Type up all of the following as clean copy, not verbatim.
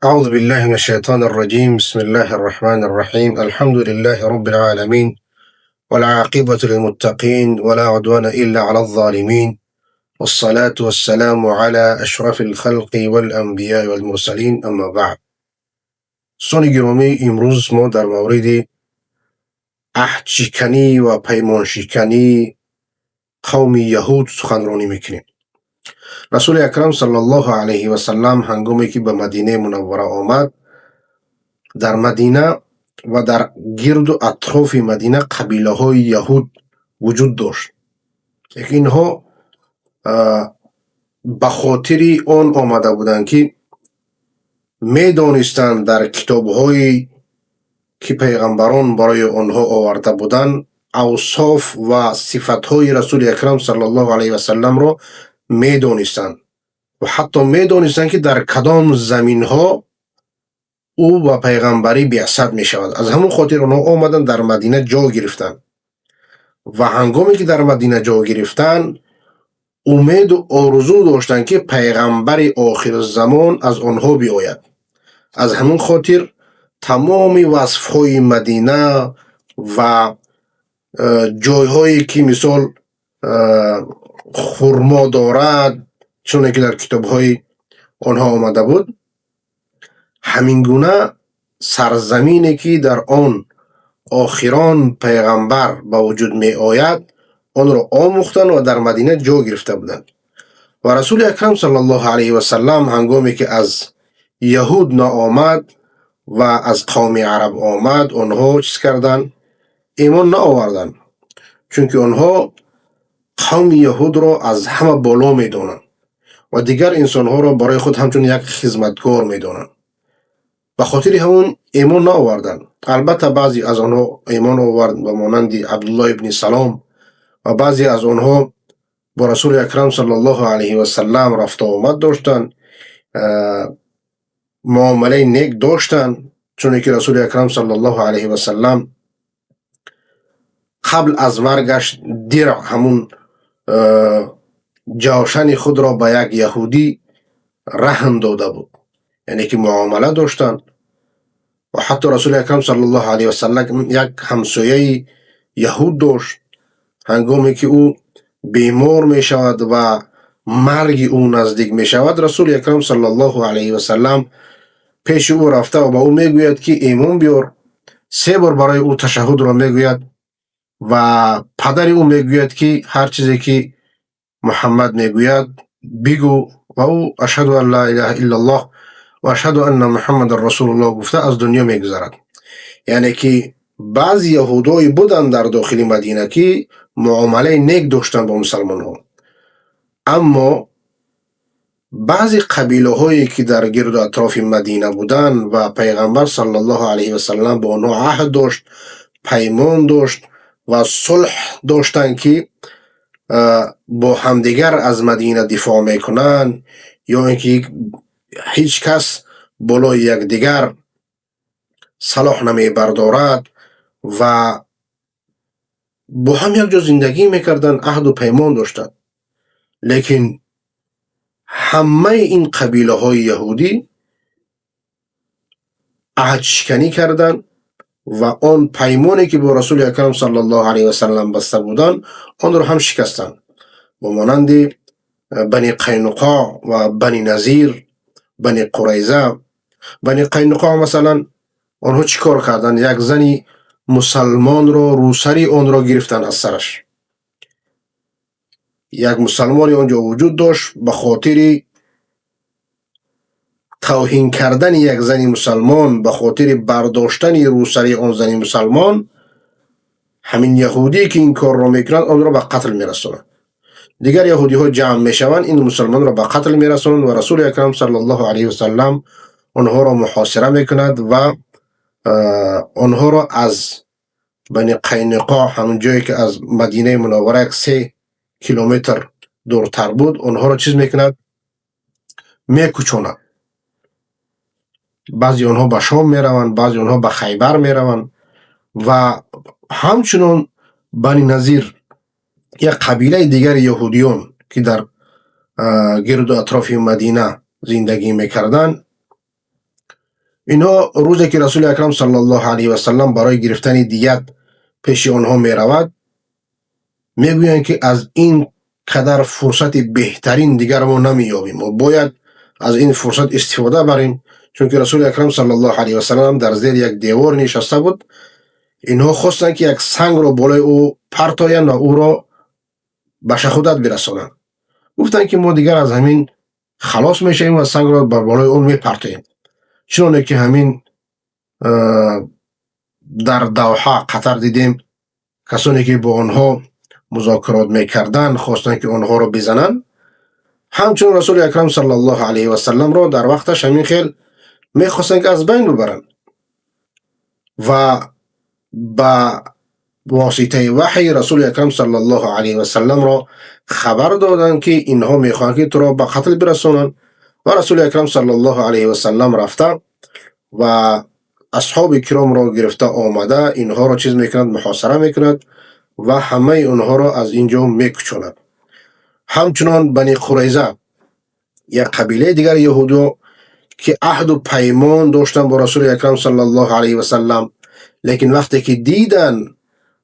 أعوذ بالله من الشيطان الرجيم. بسم الله الرحمن الرحيم. الحمد لله رب العالمين، والعاقبة للمتقين، ولا عدوان إلا على الظالمين، والصلاة والسلام على أشرف الخلق والأنبياء والمرسلين، أما بعد. دوستان گرامی، امروز ما در مورد عهد شکنی و پیمان شکنی قوم یهود سخنرانی میکنیم. رسول اکرم صلی الله علیه و سلم هنگامی که به مدینه منوره آمد، در مدینه و در گرد و اطراف مدینه قبیله های یهود وجود داشت. اینها به خاطر آن آمده بودند که می دانستند در کتاب هایی که پیغمبران برای آنها آورده بودند اوصاف و صفت های رسول اکرم صلی الله علیه و سلم را می دانستند و حتی می دانستند که در کدام زمین ها او با پیغمبری بعثت می شود. از همون خاطر آنها آمدن در مدینه جا گرفتن و هنگامی که در مدینه جا گرفتن امید و آرزو داشتند که پیغمبر آخر زمان از آنها بیاید. از همون خاطر تمام وصفهای مدینه و جایهایی که مثال خرما دارد چون که در کتابهای آنها آمده بود، همین گونه سرزمینی که در آن آخران پیغمبر به وجود می آید آن را آموختند و در مدینه جا گرفته بودند. و رسول اکرم صلی الله علیه و سلم هنگامی که از یهود نآمد و از قوم عرب آمد، آنها چیز کردند؟ ایمان نآوردند، چون که آنها قوم یهود را از همه بالا می دانند و دیگر انسانها را برای خود همچون یک خدمتگار می دانند. به خاطر همون ایمان نآوردند. البته بعضی از آنها ایمان آورد و مانند عبدالله ابن سلام و بعضی از آنها با رسول اکرم صلی الله علیه و سلم رفت و آمد داشتند، معامله نیک داشتند، چون که رسول اکرم صلی الله علیه و سلم قبل از مرگش درع همون جوشن خود را به یک یهودی رهن داده بود، یعنی که معامله داشتند. و حتی رسول اکرم صلی الله علیه و سلم یک همسایه یهود داشت. هنگامی که او بیمار می شود و مرگ او نزدیک می شود، رسول اکرم صلی الله علیه و سلم پیش او رفته و با او می گوید که ایمان بیار. 3 بار برای او تشهد را می گوید و پدر او می گوید که هر چیزی که محمد می گوید بگو، و او اشهد ان لا اله الا الله و اشهد ان محمد رسول الله گفته از دنیا می گذرد. یعنی که بعضی یهودایی بودند در داخل مدینه که معامله نیک داشتند با مسلمان ها، اما بعضی قبیله هایی که در گرد و اطراف مدینه بودند و پیغمبر صلی الله علیه و سلم با آنها عهد داشت، پیمان داشت و صلح داشتند که با همدیگر از مدینه دفاع میکنند، یا اینکه هیچ کس بالای یکدیگر سلاح نمی بردارد و با هم یک جا زندگی میکردن، عهد و پیمان داشتند. لیکن همه این قبیله های یهودی عهد شکنی کردند و آن پیمانی که با رسول اکرم صلی الله علیه و سلم بسته بودند آن را هم شکستند. با مانند بنی قینقاع و بنی نذیر، بنی قریظه. بنی قینقاع مثلا آنها چی کار کردند؟ یک زنی مسلمان را روسری آن را گرفتن از سرش. یک مسلمانی آنجا وجود داشت، به خاطر توهین کردن یک زنی مسلمان، به خاطر برداشتن روسری آن زنی مسلمان، همین یهودی که این کار را میکنند آن را به قتل میرسانند. دیگر یهودی ها جمع میشوند، این مسلمان را به قتل میرسانند و رسول اکرم صلی الله علیه و سلم آنها را محاصره میکند و آنها را از بنی قینقاع، همون جایی که از مدینه منوره 3 کیلومتر دورتر بود، آنها را چیز میکند؟ میکشاند. بعضی آنها به شام میروند، بعضی آنها به خیبر میروند. و همچنان بنی نذیر، یک قبیله دیگر یهودیان که در گرد و اطراف مدینه زندگی میکردند، اینها روزی که رسول اکرم صلی الله علیه و سلم برای گرفتن دیت پیش آنها می رود، میگویند که از این قدر فرصت بهترین دیگر ما نمییابیم و باید از این فرصت استفاده بریم، چون که رسول اکرم صلی الله علیه و سلم در زیر یک دیوار نشسته بود. اینها خواستند که یک سنگ را بالای او پرتایند و او را به شهادت برسانند. گفتند که ما دیگر از همین خلاص میشیم و سنگ را بر بالای اون میپرتاییم، چون که همین در دوحه قطر دیدیم کسانی که با آنها مذاکرات میکردن خواستند که آنها را بزنند. همچنین رسول اکرم صلی الله علیه و سلم را در وقتش همین خیل میخواستند که از بین ببرند و با واسطه وحی رسول اکرم صلی الله علیه و سلم را خبر دادند که اینها میخواهند که تو را به قتل برسانند و رسول اکرم صلی الله علیه و سلم رفته و اصحاب کرام را گرفته آمده اینها را چیز میکند، محاصره میکند و همه اونها را از اینجا میکشاند. همچنان بنی قریظه یک قبیله دیگر یهودو که عهد و پیمان داشتن با رسول اکرم صلی الله علیه و سلم، لیکن وقتی که دیدن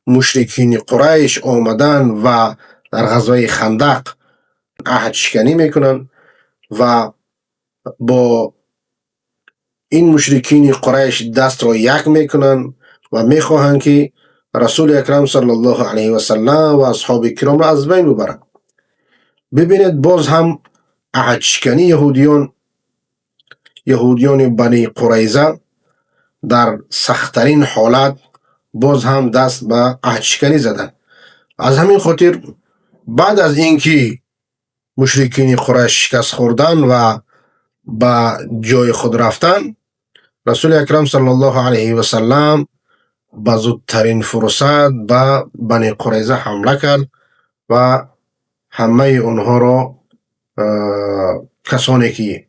مشرکین قریش آمدن و در غزوه خندق عهد شکنی میکنن و با این مشرکین قریش دست را یک میکنن و میخواهند که رسول اکرم صلی الله علیه و سلم و اصحاب کرام را از بین ببرند. ببینید باز هم عهد شکنی یهودیان بنی قریظه در سختترین حالت باز هم دست به عهد شکنی زدن. از همین خاطر بعد از اینکه مشرکین قریش شکست خوردن و به جای خود رفتن، رسول اکرم صلی الله علیه و سلم به زودترین فرصت به بنی قریظه حمله کرد و همه اونها را کسانی که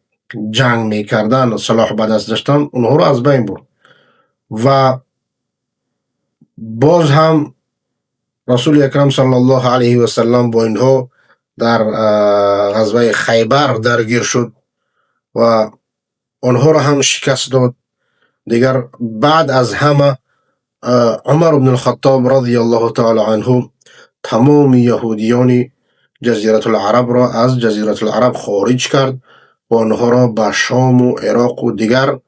جنگ میکردن سلاح به دست داشتن اونها را از بین برد و باز هم رسول اکرم صلی الله علیه و سلم با اینها در غزوه خیبر درگیر شد و آنها را هم شکست داد. دیگر بعد از همه عمر بن الخطاب رضی الله تعالی عنه تمام یهودیان جزیره العرب را از جزیره العرب خارج کرد و آنها را به شام و عراق و دیگر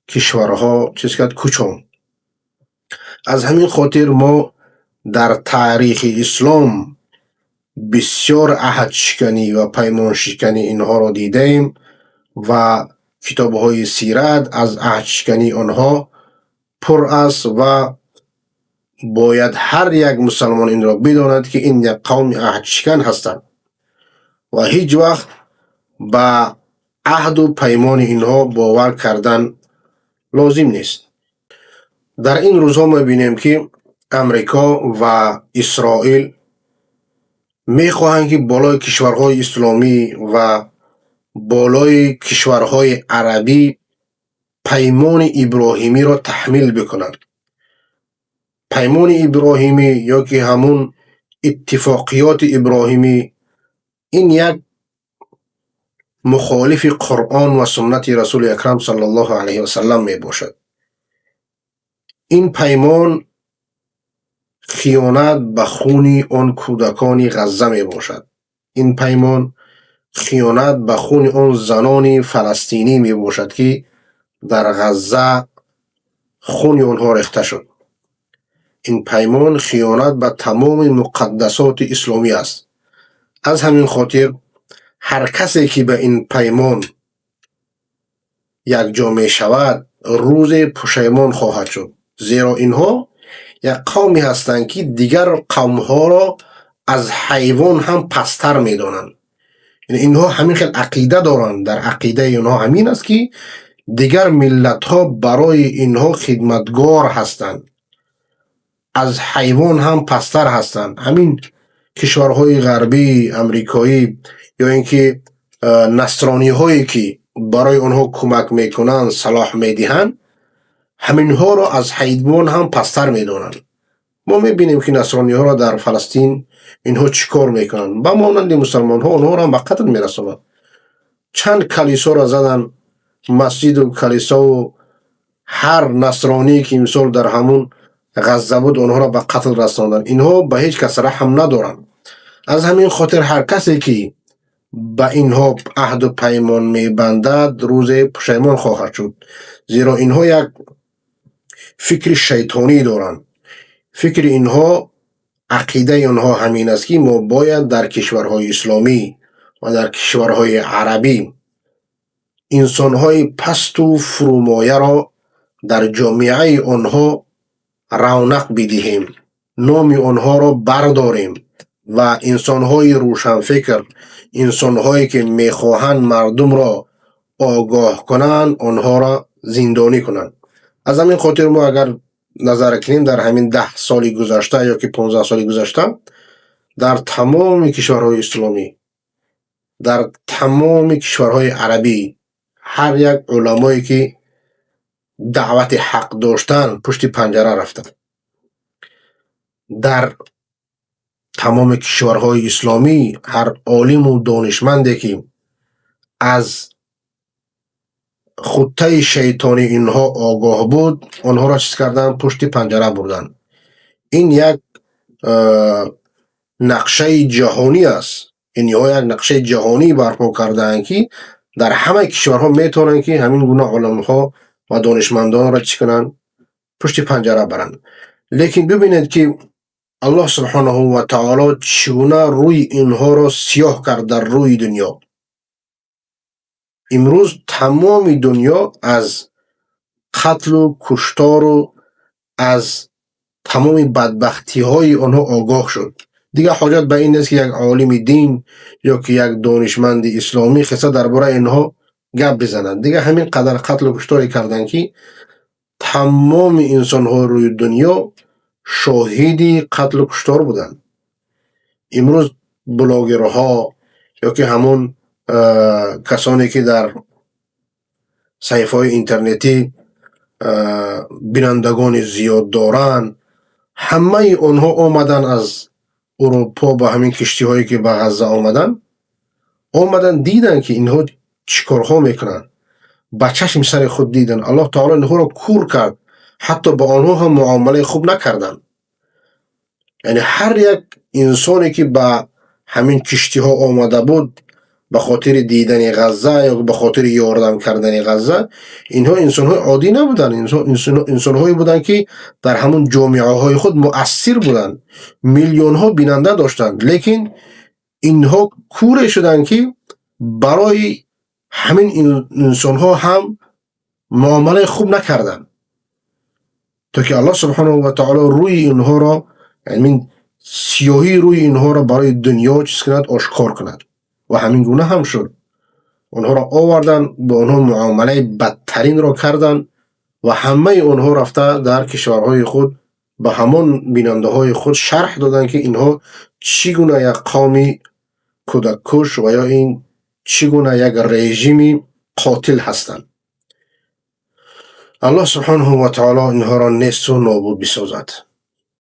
کشورها چیز کرد، کوچاند. از همین خاطر ما در تاریخ اسلام بسیار عهد شکنی و پیمان شکنی اینها را دیدیم و کتاب‌های سیرت از عهد شکنی آنها پر است و باید هر یک مسلمان این را بداند که این یک قوم عهد شکن هستند و هیچ وقت به عهد و پیمان اینها باور کردن لازم نیست. در این روزها ما بینیم که امریکا و اسرائیل میخواهند که بالای کشورهای اسلامی و بالای کشورهای عربی پیمان ابراهیمی را تحمیل بکنند. پیمان ابراهیمی یا که همون اتفاقیات ابراهیمی این یک مخالف قرآن و سنت رسول اکرم صلی الله علیه و سلم می باشد. این پیمان خیانت به خون آن کودکان غزه می باشد. این پیمان خیانت به خون آن زنان فلسطینی می باشد که در غزه خون آنها ریخته شد. این پیمان خیانت به تمام مقدسات اسلامی است. از همین خاطر هر کسی که به این پیمان یک جا می شود روز پشیمان خواهد شد، زیرا اینها یک قومی هستند که دیگر قومها را از حیوان هم پستر می دانند. اینها همین خیلی عقیده دارند. در عقیده اینها همین است که دیگر ملت ها برای اینها خدمتگار هستند، از حیوان هم پستر هستند. همین کشورهای غربی امریکایی یا اینکه نصرانی هایی که برای آنها کمک میکنند سلاح میدهند همین ها را از حیوان هم پستر میدانند. ما میبینیم که نصرانی ها را در فلسطین اینها چیکار میکنند؟ با مانند مسلمان ها آنها را به قتل میرسانند. چند کلیسا را زدن، مسجد و کلیسا و هر نصرانی که مثال در همون غزه بود اونها را به قتل رساندن. اینها به هیچ کس رحم ندارن. از همین خاطر هر کسی که به اینها عهد و پیمان میبندد روز پشیمان خواهد شد، زیرا اینها یک فکر شیطانی دارند. فکر اینها، عقیده اینها همین است که ما باید در کشورهای اسلامی و در کشورهای عربی انسانهای پست و فرومایه را در جامعه آنها رونق بدهیم، نام آنها را برداریم و انسانهای روشنفکر، انسانهایی که میخواهند مردم را آگاه کنند آنها را زندانی کنند. از همین خاطر ما اگر نظر کنیم در همین 10 سال گذشته یا که 15 سال گذشته در تمام کشورهای اسلامی، در تمام کشورهای عربی، هر یک علمایی که دعوت حق داشتن پشت پنجره رفتن. در تمام کشورهای اسلامی هر عالم و دانشمندی که از خطه شیطانی اینها آگاه بود آنها را چیز کردن؟ پشت پنجره بردن. این یک نقشه جهانی است. اینها یک نقشه جهانی برپا کردن که در همه کشورها میتونن که همین گونه علمها و دانشمندان را چی کنن؟ پشت پنجره برن. لیکن ببینید که الله سبحانه و تعالی چگونه روی اینها را سیاه کرد در روی دنیا. امروز تمام دنیا از قتل و کشتار و از تمام بدبختی های آنها آگاه شد. دیگه حاجت به این نیست که یک عالم دین یا که یک دانشمند اسلامی خصه درباره اینها گپ بزنند. دیگه همین قدر قتل و کشتاری کردن که تمام انسان ها روی دنیا شاهدی قتل و کشتار بودن. امروز بلاگرها یا که همون کسانی که در صحیفه های اینترنتی بینندگان زیاد دارن، همه آنها آمدن از اروپا با همین کشتی هایی که به غزه آمدن دیدن که اینها چیکارها میکنن. با چشم سر خود دیدن. الله تعالی اینها را کور کرد. حتی با آنها هم معامله خوب نکردن. یعنی هر یک انسانی که به همین کشتی ها آمده بود به خاطر دیدن غزه یا به خاطر یاردم کردن غزه، اینها انسان های عادی نبودن. انسان هایی بودن که در همون جامعه های خود مؤثر بودن، میلیون ها بیننده داشتند. لیکن اینها کور شدن که برای همین انسان ها هم معامله خوب نکردن، تا که الله سبحانه و تعالی روی اینها را، یعنی سیاهی روی اینها را برای دنیا چیز کند؟ آشکار کند. و همین گونه هم شد. اونها را آوردن، با اونها معامله بدترین را کردن و همه اونها رفته در کشورهای خود به همان بیننده های خود شرح دادن که اینها چگونه یک قومی کودککش و یا این چگونه یک رژیم قاتل هستند. الله سبحانه و تعالی اینها را نیست و نابود بسازد.